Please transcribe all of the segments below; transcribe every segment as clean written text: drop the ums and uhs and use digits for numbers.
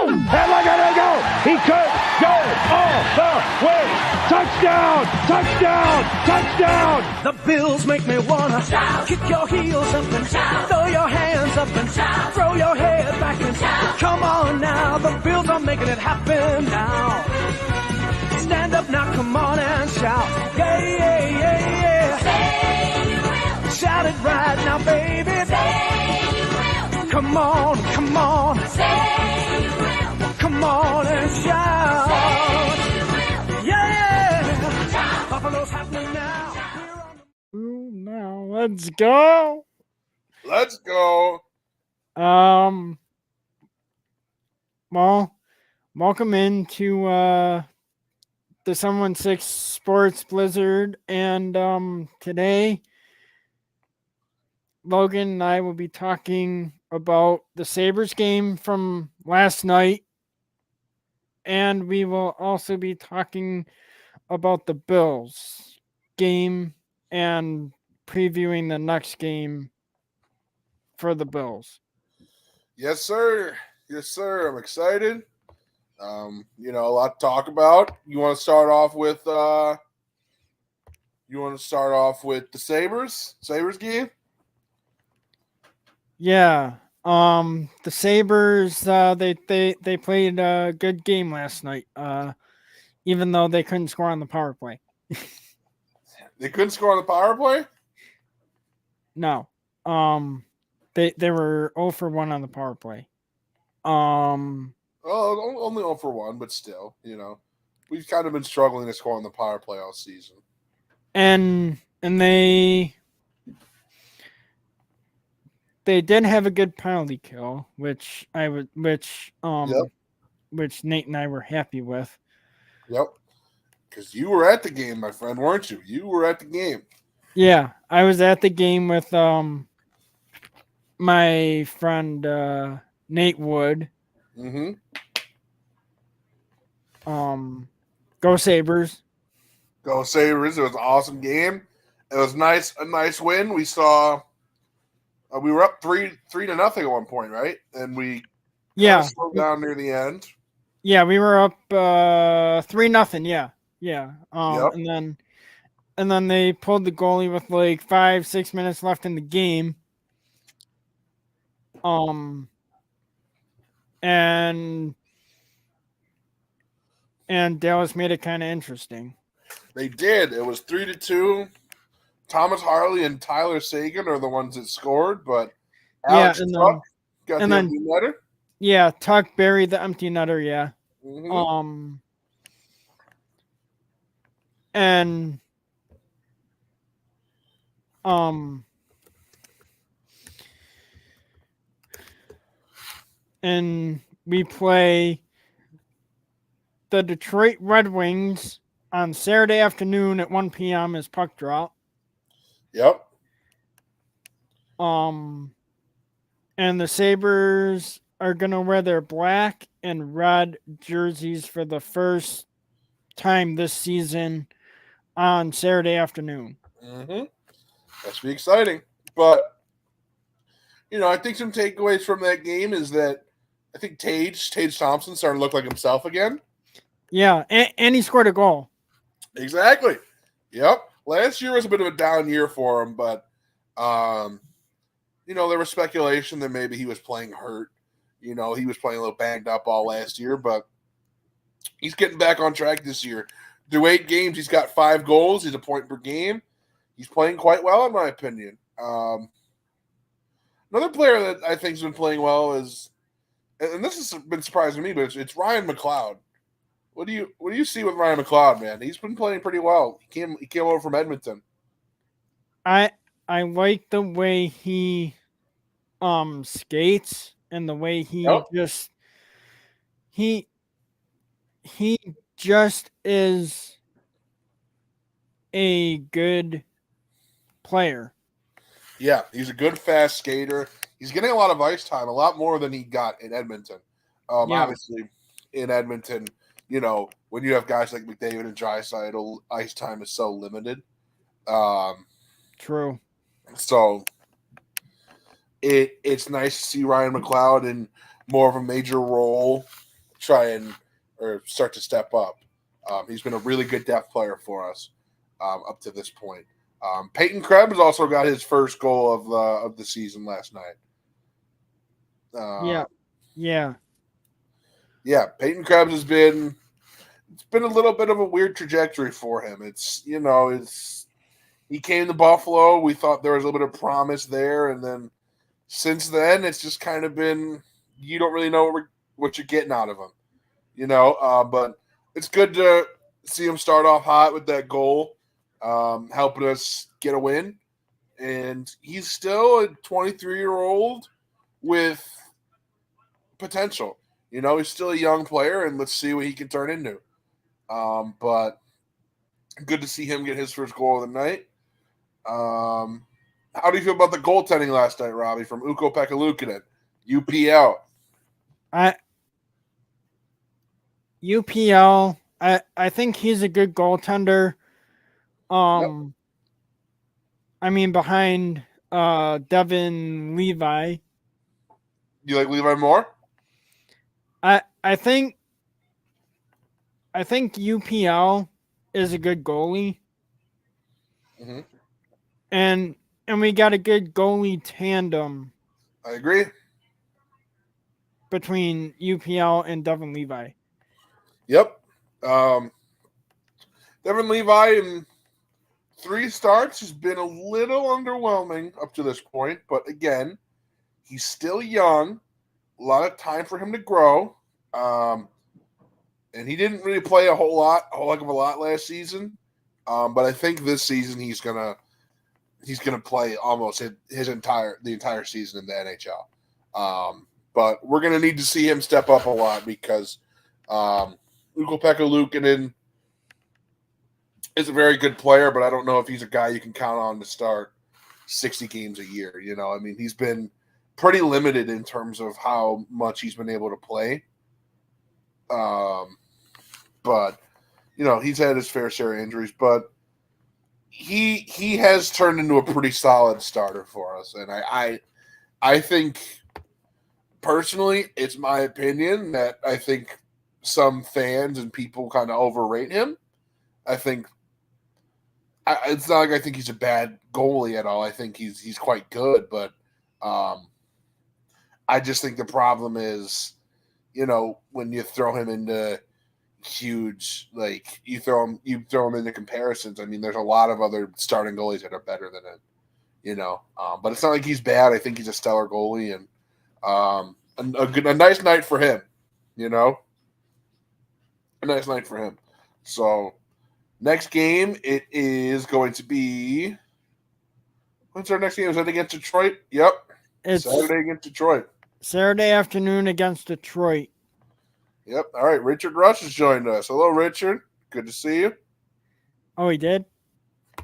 And look at him go! He could go all the way! Touchdown! Touchdown! Touchdown! The Bills make me wanna shout. Kick your heels up and shout. Throw your hands up and shout. Throw your head back and shout. Come on now, the Bills are making it happen now. Stand up now, come on and shout. Yeah, yeah, yeah, yeah. Say you will. Shout it right now, baby. Say you will. Come on, come on. Say you will. Come on and shout. Say you will. Yeah. Shout. Buffalo's happening now. Ooh, now let's go. Let's go. Well, welcome into the 716 Sports Blizzard, and today Logan and I will be talking about the Sabres game from last night, and we will also be talking about the Bills game and previewing the next game for the Bills. Yes, sir. Yes, sir. I'm excited. A lot to talk about. You want to start off with the Sabres game? Yeah. The Sabres, they played a good game last night. Even though they couldn't score on the power play. They couldn't score on the power play? No. They were 0 for 1 on the power play. Only 0 for 1, but still, we've kind of been struggling to score on the power play all season. And they did have a good penalty kill, which Nate and I were happy with. Yep. Because you were at the game, my friend, weren't you? You were at the game. Yeah, I was at the game with my friend Nate Wood. Mm-hmm. Go Sabres. Go Sabres. It was an awesome game. It was a nice win. We saw we were up 3-0 at one point, right? And we slowed down near the end. Yeah, we were up 3-0. Yeah. Yep. And then they pulled the goalie with like 5-6 minutes left in the game. And Dallas made it kind of interesting. They did. It was 3-2. Thomas Harley and Tyler Sagan are the ones that scored, but Alex Tuck got the empty netter. Yeah, Tuck buried the empty netter. Yeah. Mm-hmm. And we play the Detroit Red Wings on Saturday afternoon at 1 p.m. as puck drop. Yep. And the Sabres are going to wear their black and red jerseys for the first time this season on Saturday afternoon. Mm-hmm. That should be exciting. But, I think some takeaways from that game is that I think Tage Thompson starting to look like himself again. Yeah, and he scored a goal. Exactly. Yep. Last year was a bit of a down year for him, but, there was speculation that maybe he was playing hurt. He was playing a little banged up all last year, but he's getting back on track this year. Through 8 games, he's got 5 goals. He's a point per game. He's playing quite well, in my opinion. Another player that I think has been playing well is, and this has been surprising me, but it's Ryan McLeod. What do you see with Ryan McLeod, man? He's been playing pretty well. He came over from Edmonton. I like the way he skates and the way he he just is a good player. Yeah, he's a good fast skater. He's getting a lot of ice time, a lot more than he got in Edmonton. Obviously, in Edmonton, when you have guys like McDavid and Draisaitl, ice time is so limited. True. So it's nice to see Ryan McLeod in more of a major role try and or start to step up. He's been a really good depth player for us up to this point. Peyton Krebs also got his first goal of the season last night. Yeah. Yeah. Yeah, Peyton Krebs has been it's been a little bit of a weird trajectory for him. It's he came to Buffalo. We thought there was a little bit of promise there, and then since then, it's just kind of been you don't really know what you're getting out of him, But it's good to see him start off hot with that goal, helping us get a win. And he's still a 23-year-old with potential. He's still a young player, and let's see what he can turn into. But good to see him get his first goal of the night. How do you feel about the goaltending last night, Robbie, from Ukko-Pekka Luukkonen, UPL? UPL. I think he's a good goaltender. Yep. I mean, behind Devin Levi. You like Levi more? I think UPL is a good goalie. Mm-hmm. And we got a good goalie tandem I agree. between UPL and Devin Levi. Yep. Devin Levi in 3 starts has been a little underwhelming up to this point, but again, he's still young. A lot of time for him to grow. And he didn't really play a whole heck of a lot last season. But I think this season he's gonna play almost the entire season in the NHL. But we're gonna need to see him step up a lot because Ukko-Pekka Luukkonen is a very good player, but I don't know if he's a guy you can count on to start 60 games a year. I mean, he's been pretty limited in terms of how much he's been able to play. But he's had his fair share of injuries, but he has turned into a pretty solid starter for us, and I think personally, it's my opinion that I think some fans and people kind of overrate him. I think it's not like I think he's a bad goalie at all. I think he's quite good, but I just think the problem is, when you throw him into huge, like you throw him into comparisons. I mean, there's a lot of other starting goalies that are better than him, but it's not like he's bad. I think he's a stellar goalie and a nice night for him, a nice night for him. So next game, it is going to be. When's our next game? Is that against Detroit? Yep. It's Saturday against Detroit. Saturday afternoon against Detroit. Yep. All right. Richard Rush has joined us. Hello, Richard. Good to see you. Oh, he did?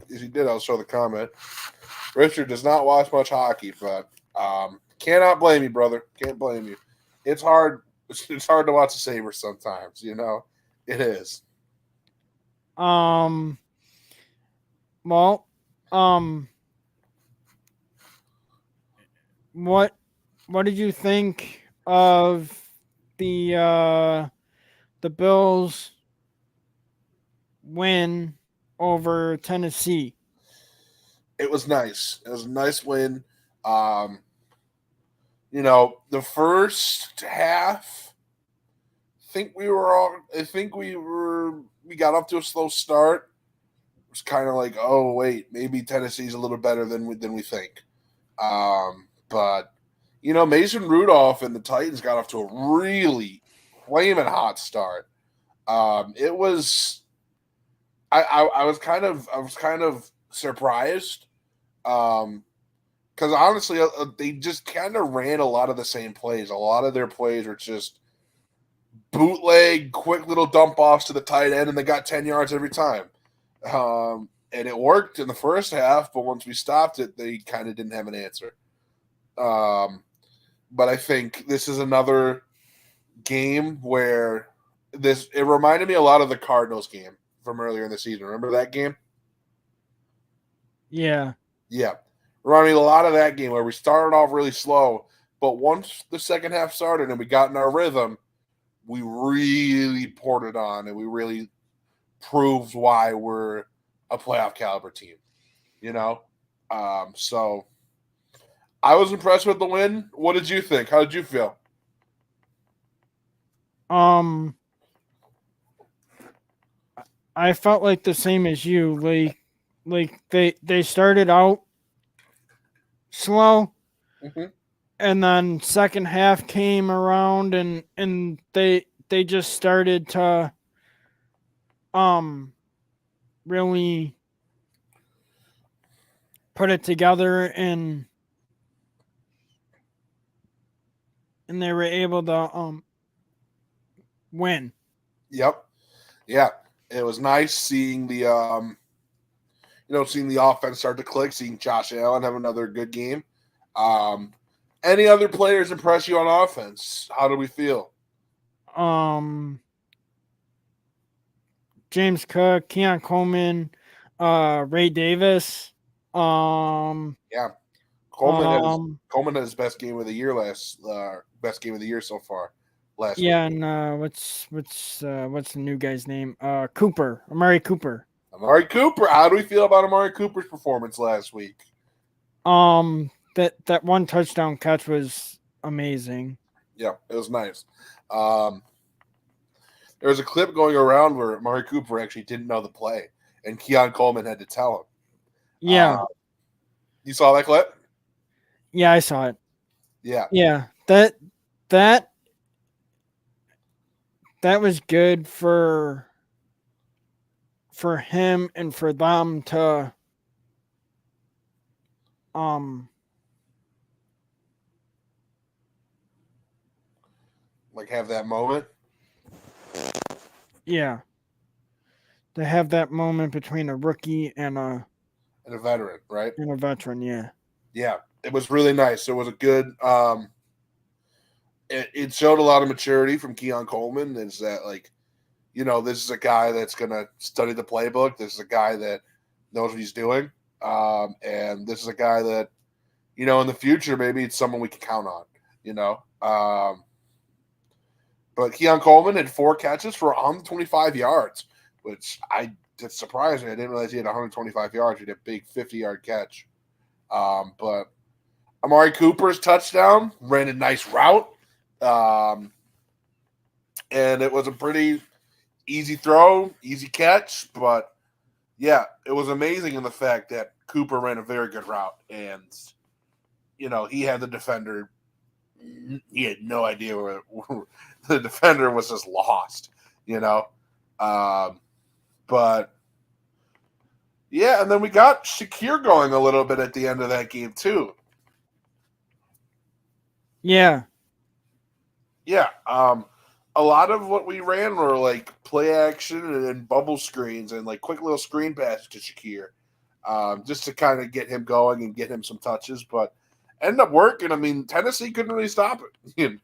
Yes, he did. I'll show the comment. Richard does not watch much hockey, but cannot blame you, brother. Can't blame you. It's hard. It's hard to watch the Sabres sometimes, It is. Well, what did you think of the Bills win over Tennessee? It was nice. It was a nice win. The first half, we got up to a slow start. It was kind of like, oh wait, maybe Tennessee's a little better than we think. But Mason Rudolph and the Titans got off to a really flaming hot start. It was. I was kind of surprised, because honestly, they just kind of ran a lot of the same plays. A lot of their plays were just bootleg, quick little dump offs to the tight end, and they got 10 yards every time. And it worked in the first half, but once we stopped it, they kind of didn't have an answer. But I think this is another game where it reminded me a lot of the Cardinals game from earlier in the season. Remember that game? Yeah. Yeah. Reminded me a lot of that game where we started off really slow, but once the second half started and we got in our rhythm, we really poured it on, and we really proved why we're a playoff caliber team. You know, so I was impressed with the win. What did you think? How did you feel? I felt like the same as you. Like they started out slow, Mhm. and then second half came around, and they just started to really put it together, and they were able to win. Yep. Yeah. It was nice seeing the seeing the offense start to click, seeing Josh Allen have another good game. Um, any other players impress you on offense? How do we feel? Um, James Cook, Keon Coleman, Ray Davis. Um, Yeah, um, Coleman had his best game of the year best game of the year so far last week. yeah, and what's the new guy's name? Cooper, Amari Cooper. Amari Cooper. How do we feel about Amari Cooper's performance last week? That one touchdown catch was amazing. Yeah, it was nice. There was a clip going around where Amari Cooper actually didn't know the play, and Keon Coleman had to tell him. Yeah, You saw that clip? yeah, I saw it. Yeah. Yeah, that that was good for him and for them to um Like have that moment. yeah, to have that moment between a rookie And a veteran, right? and a veteran. Yeah, Yeah, it was really nice. It was a good. It showed a lot of maturity from Keon Coleman. Is that like, this is a guy that's gonna study the playbook. This is a guy that knows what he's doing, and this is a guy that, in the future maybe it's someone we can count on. You know, but Keon Coleman had 4 catches for 125 yards, which it's surprising. I didn't realize he had 125 yards. He had a big 50-yard catch. But Amari Cooper's touchdown ran a nice route. And it was a pretty easy throw, easy catch. But yeah, it was amazing in the fact that Cooper ran a very good route. And, he had the defender. He had no idea where the defender was just lost, But yeah, and then we got Shakir going a little bit at the end of that game too. yeah, Yeah, a lot of what we ran were like play action and bubble screens and like quick little screen passes to Shakir, just to kind of get him going and get him some touches. But ended up working. I mean, Tennessee couldn't really stop it,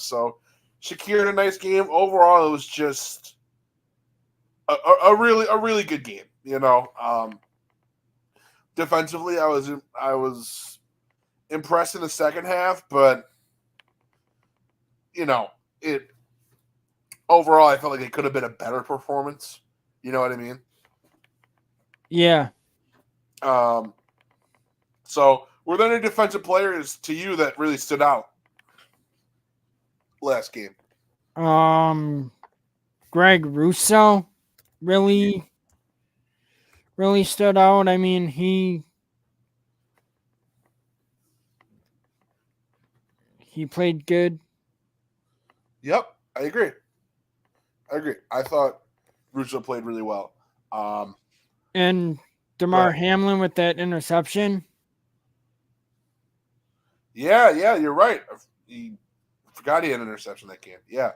So Shakir had a nice game. Overall, it was just a really good game. Defensively, I was impressed in the second half, but it overall I felt like it could have been a better performance. You know what I mean? yeah. So were there any defensive players to you that really stood out last game? Greg Russo really stood out. I mean, he played good. Yep, I agree. I thought Russo played really well. And Go DeMar ahead. Hamlin with that interception. Yeah, you're right. He forgot he had an interception that game. Yeah.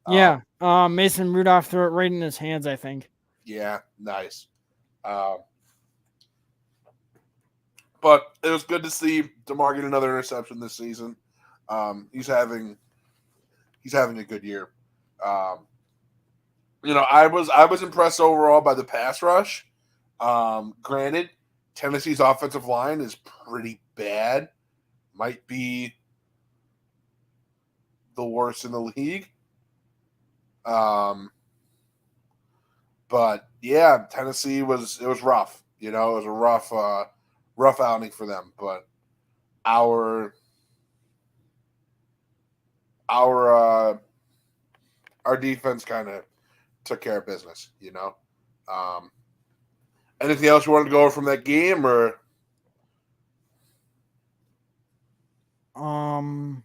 Yeah. Mason Rudolph threw it right in his hands, I think. Yeah, nice. But it was good to see DeMar get another interception this season. He's having a good year. I was impressed overall by the pass rush. Granted, Tennessee's offensive line is pretty bad. Might be the worst in the league. But yeah, Tennessee was rough. It was a rough outing for them. But our our defense kind of took care of business. Anything else you wanted to go over from that game, or Um,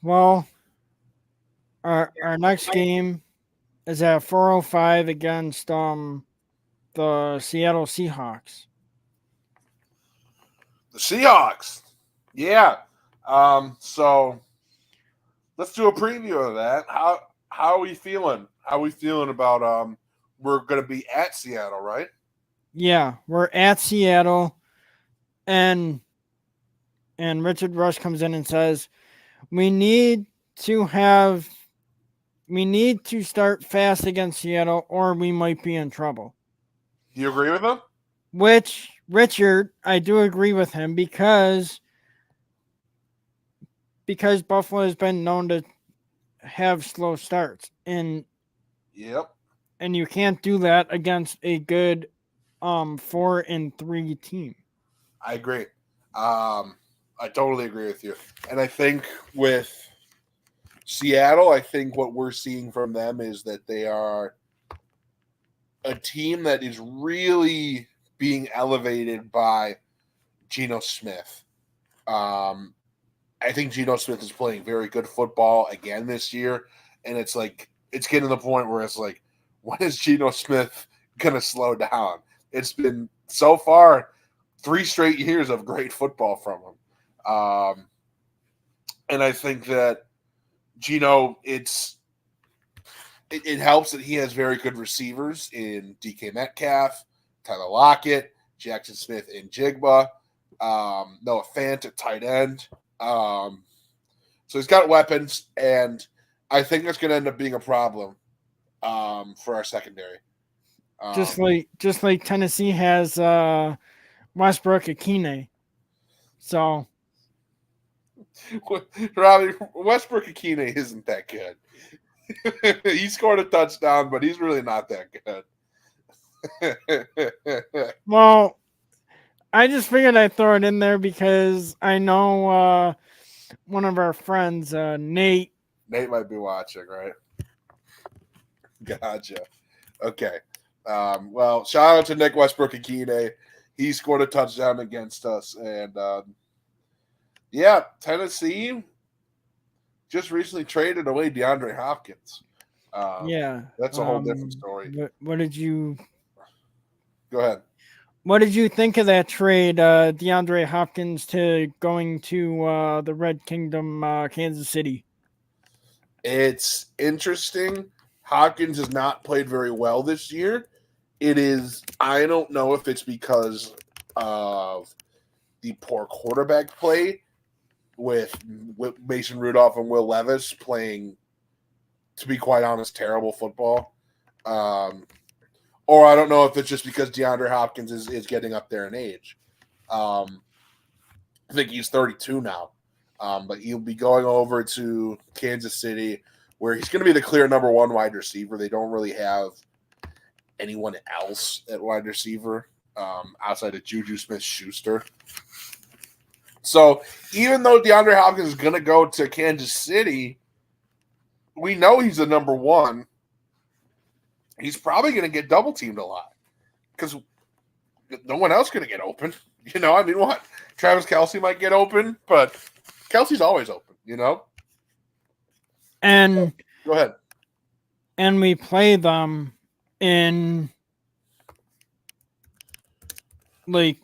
well, our next game is at 4:05 against the Seattle Seahawks. the Seahawks? Yeah. So let's do a preview of that. How are we feeling? How are we feeling about we're going to be at Seattle, right? Yeah, we're at Seattle, and Richard Rush comes in and says we need to start fast against Seattle, or we might be in trouble. Do you agree with him? Which Richard, I do agree with him because Buffalo has been known to have slow starts, and Yep, you can't do that against a good 4-3 team. I agree. I totally agree with you. And I think with Seattle, I think what we're seeing from them is that they are a team that is really being elevated by Geno Smith. I think Geno Smith is playing very good football again this year, and it's getting to the point where it's like, when is Geno Smith gonna slow down? It's been so far 3 straight years of great football from him, and I think that Geno, it helps that he has very good receivers in DK Metcalf, Tyler Lockett, Jackson Smith, and Jigba. Noah Fant at tight end. So he's got weapons, and I think that's going to end up being a problem for our secondary. Just like Tennessee has Westbrook Akine. So Robbie, Westbrook Akine isn't that good. He scored a touchdown, but he's really not that good. well, I just figured I'd throw it in there because I know one of our friends, Nate. Nate might be watching, right? Gotcha. Okay. Well, shout out to Nick Westbrook Akine. He scored a touchdown against us. And yeah, Tennessee just recently traded away DeAndre Hopkins. Yeah. That's a whole different story. What did you Go ahead. What did you think of that trade, DeAndre Hopkins to going to the Red Kingdom, Kansas City? It's interesting. Hopkins has not played very well this year. I don't know if it's because of the poor quarterback play with Mason Rudolph and Will Levis playing, to be quite honest, terrible football. Or I don't know if it's just because DeAndre Hopkins is getting up there in age. I think he's 32 now. But he'll be going over to Kansas City, where he's going to be the clear number 1 wide receiver. They don't really have anyone else at wide receiver outside of Juju Smith-Schuster. So even though DeAndre Hopkins is going to go to Kansas City, we know he's the number 1. He's probably going to get double teamed a lot because no one else going to get open. I mean, what? Travis Kelce might get open, but Kelsey's always open, And Go ahead. And we play them in like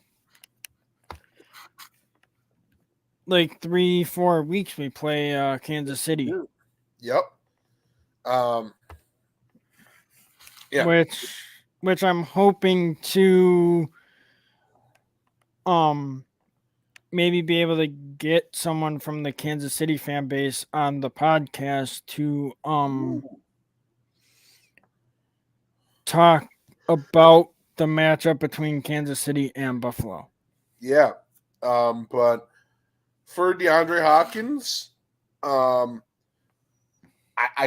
3-4 weeks. We play Kansas City. Yep. Yeah. Which I'm hoping to maybe be able to get someone from the Kansas City fan base on the podcast to talk about the matchup between Kansas City and Buffalo. Yeah. But for DeAndre Hopkins, I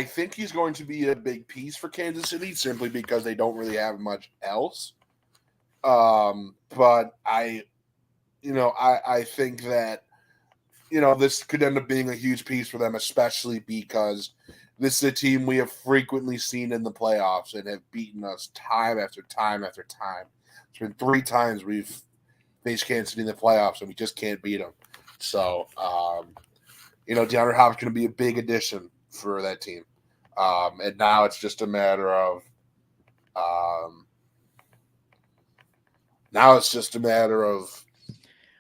think he's going to be a big piece for Kansas City simply because they don't really have much else. But I think that, this could end up being a huge piece for them, especially because this is a team we have frequently seen in the playoffs and have beaten us time after time after time. It's been 3 times we've faced Kansas City in the playoffs and we just can't beat them. So, DeAndre Hopkins is going to be a big addition for that team. And now it's just a matter of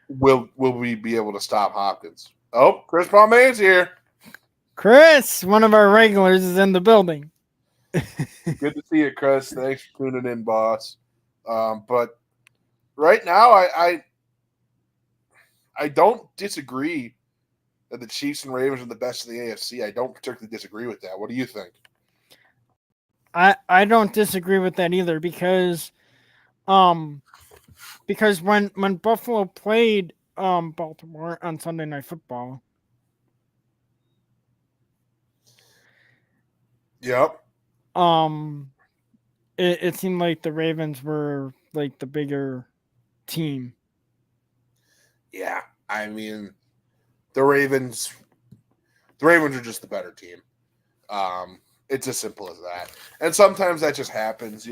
will we be able to stop Hopkins? Oh, Chris Palmaine's here. Chris, one of our regulars, is in the building. Good to see you, Chris. Thanks for tuning in, boss. But right now, I don't disagree that the Chiefs and Ravens are the best in the AFC. I don't particularly disagree with that. What do you think? I don't disagree with that either because when Buffalo played Baltimore on Sunday Night Football, Yep. it seemed like the Ravens were like the bigger team. Yeah, I mean, the Ravens are just the better team. It's as simple as that. And sometimes that just happens,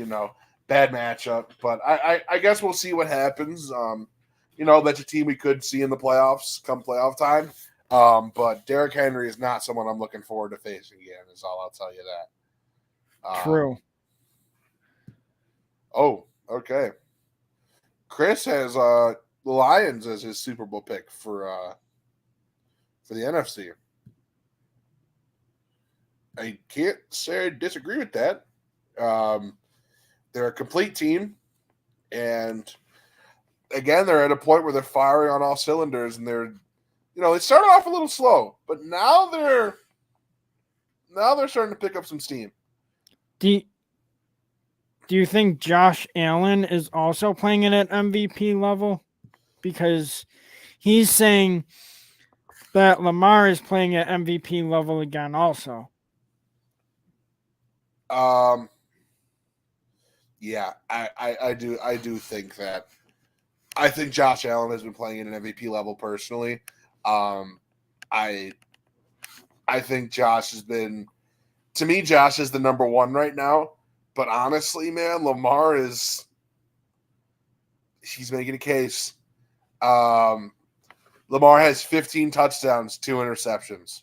bad matchup. But I guess we'll see what happens. That's a team we could see in the playoffs come playoff time. But Derrick Henry is not someone I'm looking forward to facing again, is all I'll tell you that. True. Oh, okay. Chris has the Lions as his Super Bowl pick for the NFC. I can't say I disagree with that. They're a complete team, and again, they're at a point where they're firing on all cylinders, and they're, they started off a little slow, but now they're starting to pick up some steam. Do you think Josh Allen is also playing it at MVP level? Because he's saying that Lamar is playing at MVP level again also. Yeah, I do think that. I think Josh Allen has been playing at an MVP level personally. I think Josh has been, to me, Josh is the number one right now. But honestly, man, Lamar he's making a case. Lamar has 15 touchdowns, 2 interceptions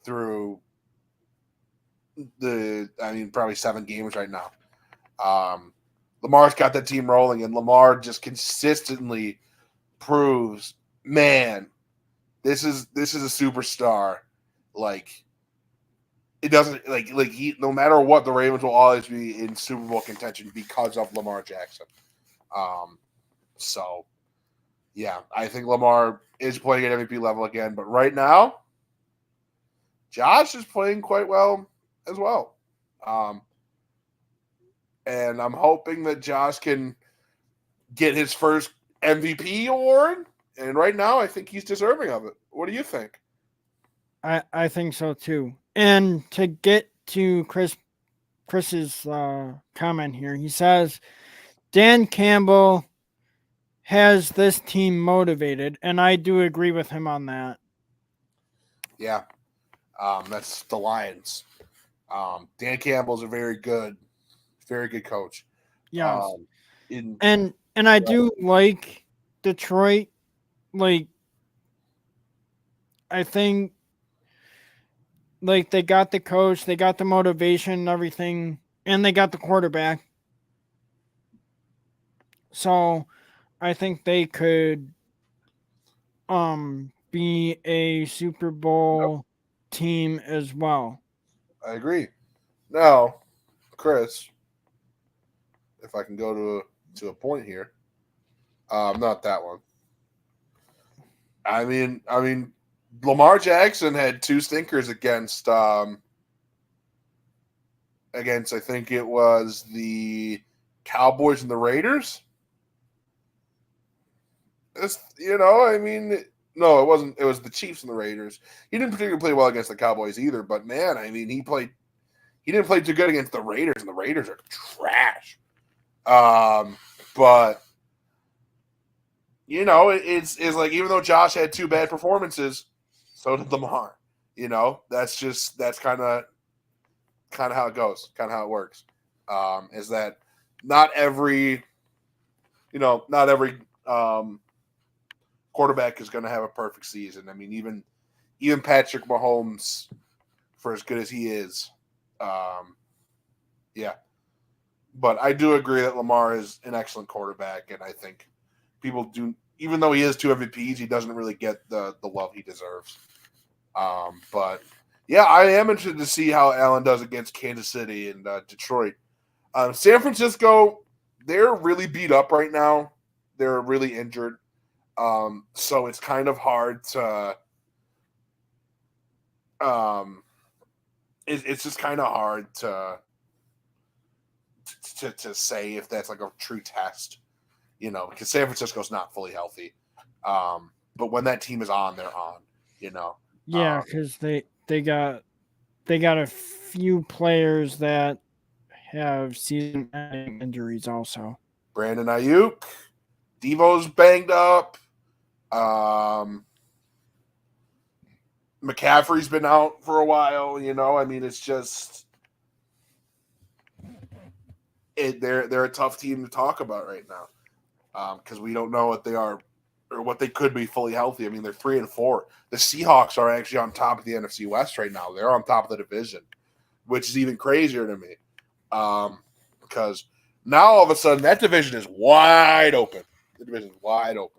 through probably 7 games right now. Lamar's got that team rolling, and Lamar just consistently proves, man, this is a superstar. Like, it doesn't he, no matter what, the Ravens will always be in Super Bowl contention because of Lamar Jackson. So yeah, I think Lamar is playing at MVP level again, but right now, Josh is playing quite well as well. And I'm hoping that Josh can get his first MVP award. And right now, I think he's deserving of it. What do you think? I think so too. And to get to Chris's comment here, he says Dan Campbell has this team motivated, and I do agree with him on that. Yeah, that's the Lions. Dan Campbell's a very good coach. Yes. And I do like Detroit. Like, I think, like, they got the coach, they got the motivation and everything, and they got the quarterback. So I think they could be a Super Bowl team as well. I agree. Now, Chris, if I can go to a point here, not that one. I mean, Lamar Jackson had 2 stinkers against I think it was the Cowboys and the Raiders. I mean, no, it wasn't. It was the Chiefs and the Raiders. He didn't particularly play well against the Cowboys either. But man, I mean, he didn't play too good against the Raiders, and the Raiders are trash. But it's like even though Josh had 2 bad performances, so did Lamar. That's kind of how it goes, kind of how it works. Is that not every quarterback is going to have a perfect season. I mean, even Patrick Mahomes, for as good as he is, yeah. But I do agree that Lamar is an excellent quarterback, and I think people do, even though he is 2 MVPs, he doesn't really get the love he deserves. But yeah, I am interested to see how Allen does against Kansas City and Detroit. San Francisco, they're really beat up right now. They're really injured. So it's kind of hard to it's just kind of hard to say if that's like a true test, because San Francisco's not fully healthy. But when that team is on, they're on, Yeah, because they got a few players that have season-ending injuries also. Brandon Ayuk, Devo's banged up. McCaffrey's been out for a while, I mean, it's just they're a tough team to talk about right now, because we don't know what they are or what they could be fully healthy. I mean, they're 3-4. The Seahawks are actually on top of the NFC West right now. They're on top of the division, which is even crazier to me, because now all of a sudden that division is wide open. The division is wide open.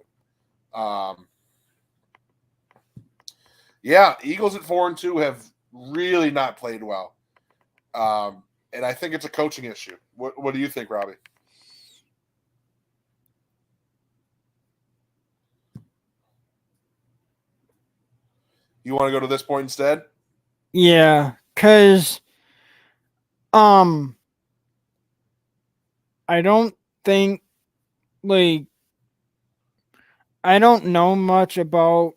Yeah, Eagles at 4-2 have really not played well, and I think it's a coaching issue. What do you think, Robbie? You want to go to this point instead? Yeah, because I don't think, like, I don't know much about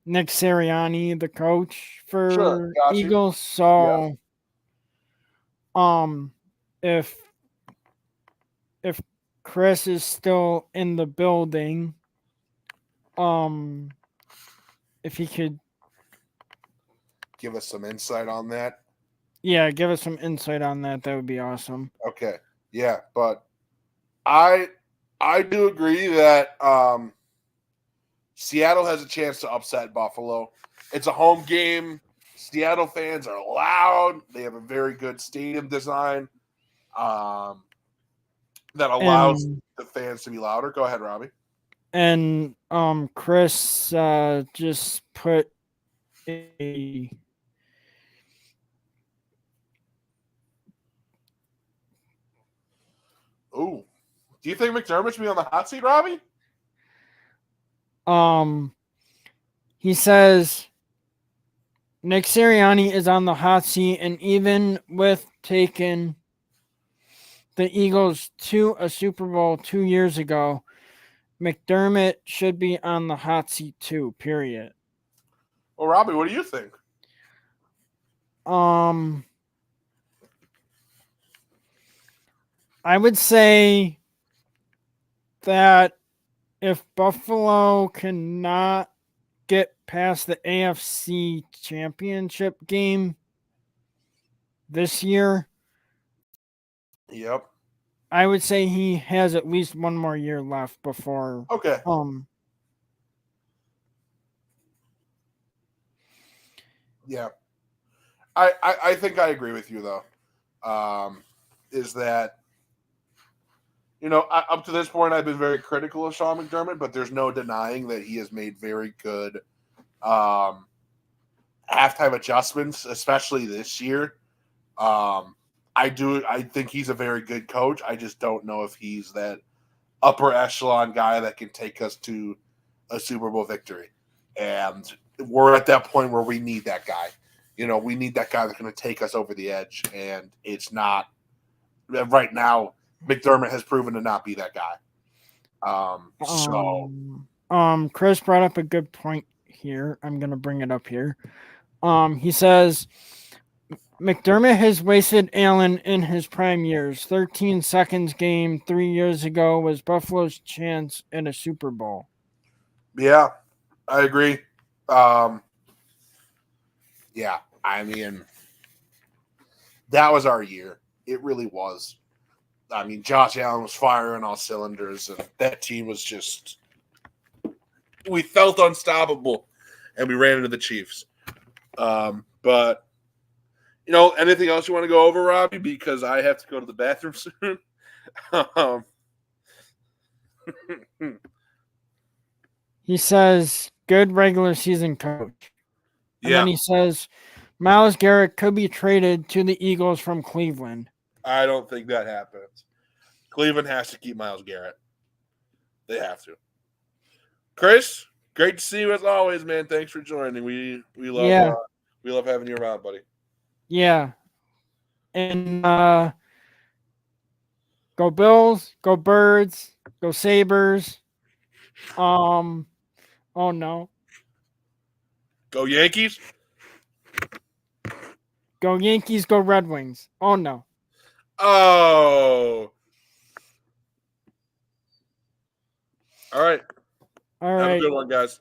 Nick Sirianni, the coach for Sure, got you. Eagles. So if Chris is still in the building, if he could Give us some insight on that. give us some insight on that, that would be awesome. Okay. Yeah, but I do agree that Seattle has a chance to upset Buffalo. It's a home game. Seattle fans are loud. They have a very good stadium design that allows the fans to be louder. Go ahead, Robbie. And Chris just put a Ooh. Do you think McDermott should be on the hot seat, Robbie? he says Nick Sirianni is on the hot seat, and even with taking the Eagles to a Super Bowl 2 years ago, McDermott should be on the hot seat too, period. Well, Robbie, what do you think? I would say that if Buffalo cannot get past the AFC Championship game this year, Yep. I would say he has at least one more year left before. Okay. Yeah. I think I agree with you, though. Is that, up to this point, I've been very critical of Sean McDermott, but there's no denying that he has made very good halftime adjustments, especially this year. I think he's a very good coach. I just don't know if he's that upper echelon guy that can take us to a Super Bowl victory. And we're at that point where we need that guy. We need that guy that's going to take us over the edge. And it's not right now. McDermott has proven to not be that guy. Chris brought up a good point here. I'm gonna bring it up here. He says McDermott has wasted Allen in his prime years. 13 seconds game 3 years ago was Buffalo's chance at a Super Bowl. Yeah, I agree. Yeah, I mean, that was our year. It really was. I mean, Josh Allen was firing all cylinders, and that team was just – we felt unstoppable, and we ran into the Chiefs. But, you know, anything else you want to go over, Robbie? Because I have to go to the bathroom soon. He says, good regular season coach. And Yeah, then he says, Myles Garrett could be traded to the Eagles from Cleveland. I don't think that happens. Cleveland has to keep Myles Garrett. They have to. Chris, great to see you as always, man. Thanks for joining. We love having you around, buddy. Yeah. And go Bills, go Birds, go Sabres. Oh no. Go Yankees. Go Yankees, go Red Wings. Oh no. Oh. All right. All Have right. a good one, guys.